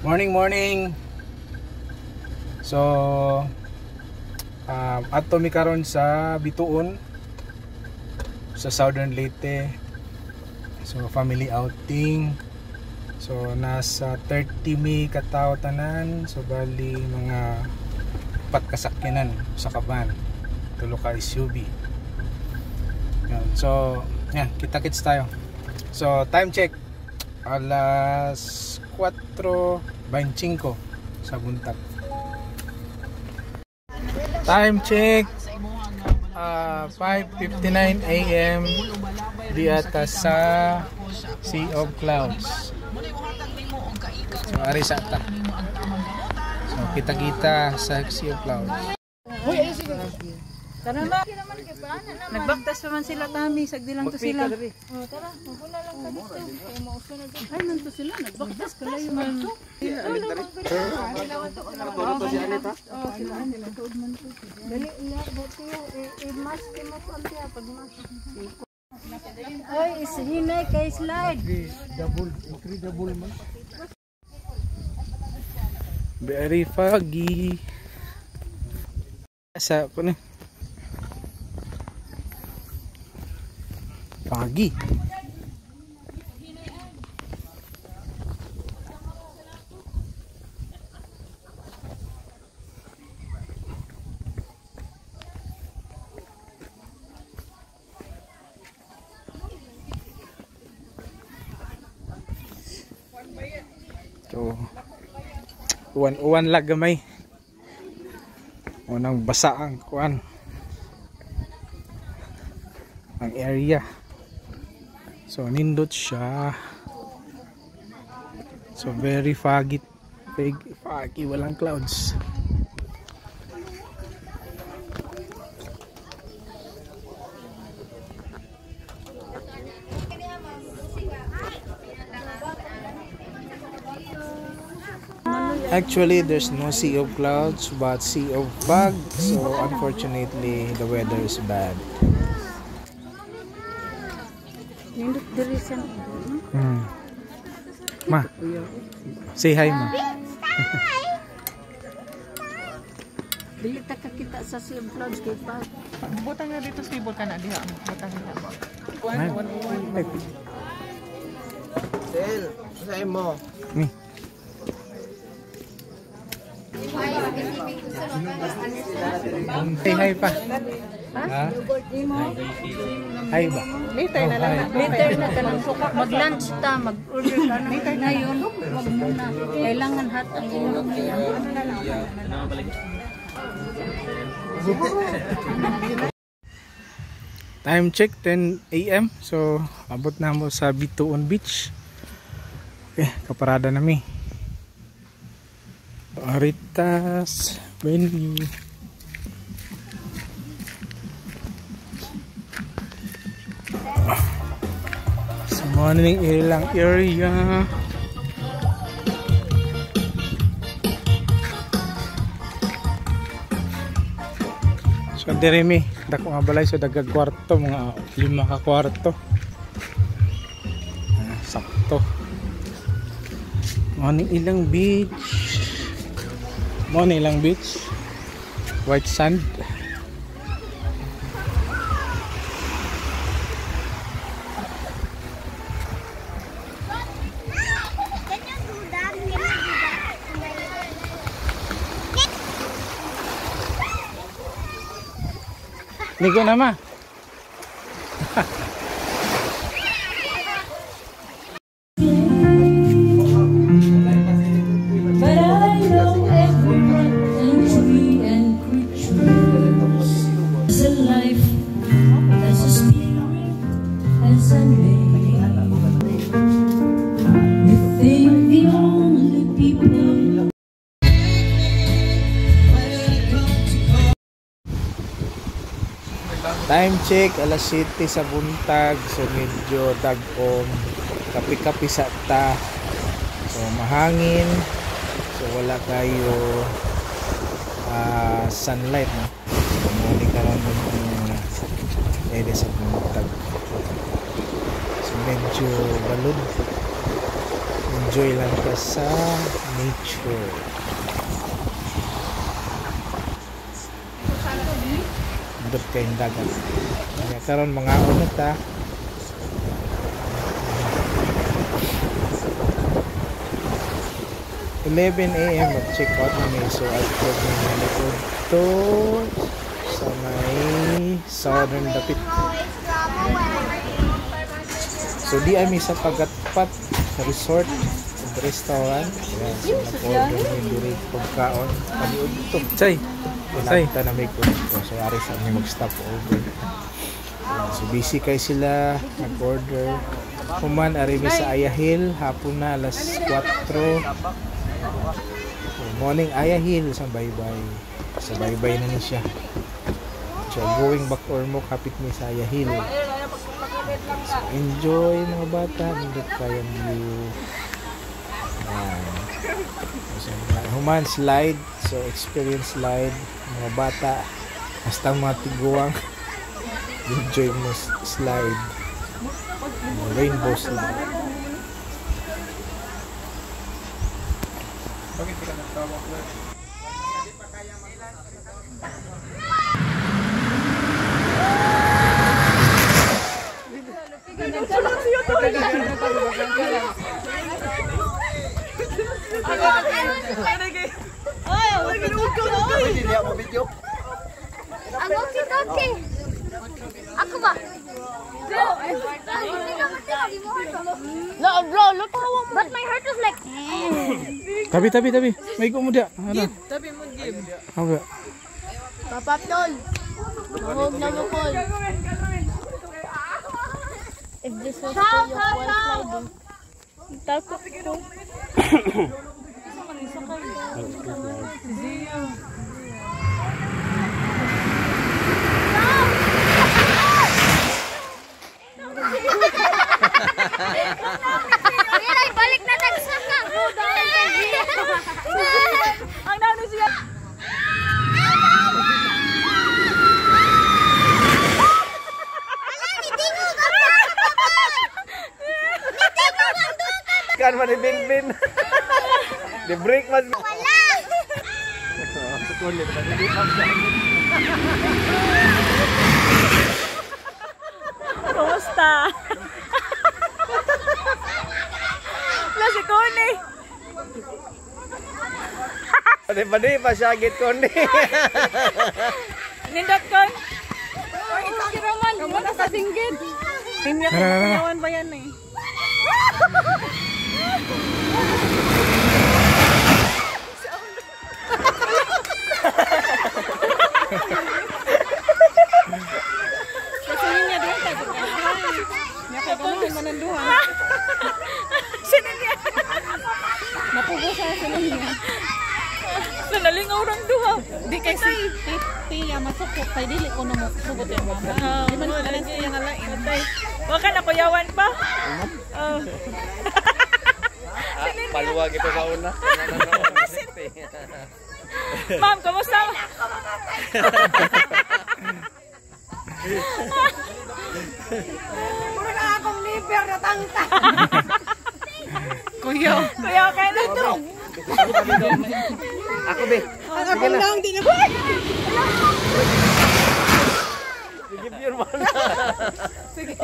Morning. So ato mi karon sa Bituon sa Southern Leyte. So family outing. So nasa 30 mi katawo tanan. So bali mga 4 kasakyanan sa kaban. 3 ka SUV. Yan. So yan, kita-kits tayo. So time check. Alas 4:25 sa buntag. Time check 5:59 AM diata sa Sea of Clouds. So ari sa ta. So kita sa Sea of Clouds. Tara na. Nagbaktas pa man sila kami, sagdi lang to sila. Oh, tara, maguna lang ka dito. Kay mauso na dito. Ay, man to sila, nagbaktas kalayo man to. To si Anita? Oh, sila Anita tuod man to. Dali iya dito mas mo pampiya pag mas. Ay, ishinay kay slide. Double man. Very foggy. Sa ko na. Pagi. So, uwan lang gamay. Unang basa ang kuan. Ang area. So nindot siya. So very foggy, walang clouds. Actually there's no sea of clouds but sea of fog, so unfortunately the weather is bad. Ma, say hi ma. Dili ta ka kita sa Sea of Clouds kay pa. Butang na dito stable ka na diha. Butang na. Sel, say mo. Ni. Say hi pa. Ha? Hi ba? Later na lang. Later na ka lang. Mag-lunch ta, mag-order ka na. Ngayon, wag muna. Kailangan hot ang inom niya. Time check 10 AM. So abot na mo sa Bituon Beach. Okay, kaparada na mi. Aritas venue. So morning ilang area. So diremi dako nga balay so dagag kwarto, mga 5 ka kwarto. Sakto. Morning ilang beach. White sand. Ligo na ma. Time check alas 7 sa buntag. So medyo dagom, kapi-kapi sa ta. So mahangin. So wala kayo sunlight, no? So muli karon ng area sa buntag. So medyo balod. enjoy lang ka sa nature. Dot kayong dagat. Kaya karon mga unot ta. (11 AM mag-check out namin. So I told me nalikod to sa may southern dapit. So di ay may sa pagkatpat sa resort at restaurant. Ayan, so nag-order yung direct pagkaon. Paniod ito. Chay! Pinakita na may gusto. So ari sa amin mag-stop over. Ayan, so busy kayo sila. Nag-order. Human ari mi sa Aya Hill. Hapon na alas 4. So, morning Aya Hill sa baybay. Sa baybay na ni siya. So going back or mo kapit mi sa Aya Hill. So, enjoy mga bata. Nandot kayang view. So, human slide. So experience slide. Mga bata. Basta mga tiguang. Enjoy mo slide. Rainbow slide. Bakit ka nagtawag na? Ang okay. Ako ba? No, bro, look. But my heart was like. Tabi. May ko mo dia. Ano? Tabi mo give. Apa? Papaptol. Mahog na lukol. If this was for your wall sliding. Takot ko. Ayan ay, balik na nagsaka. Ang dami siya. Kan man ni Bingbin. The break mas. Wala. Sukulit man ni Kumusta? Lasi ko ni. Padi pa siya git ko ni. Nindot ko. Si Roman, kumuna sa singgit. Hindi ko nakunawan ba yan eh. Kasi niya doon tayo. Niya ka gano'n mananduhan. Sino niya? Napugo sa sino niya. Nalalingaw rang duha. Di kasi tiya masukot kay dili ko na mo sugot yung mama. Di man wala niya yung alain tay. Wa ka na kuyawan pa? Oh. Paluwag ito sa una. Ma'am, kumusta? Puro na akong liver na tangka. Kuya kayo na ito. Ako be. Ang akong lang din ako. Give your man. Sige.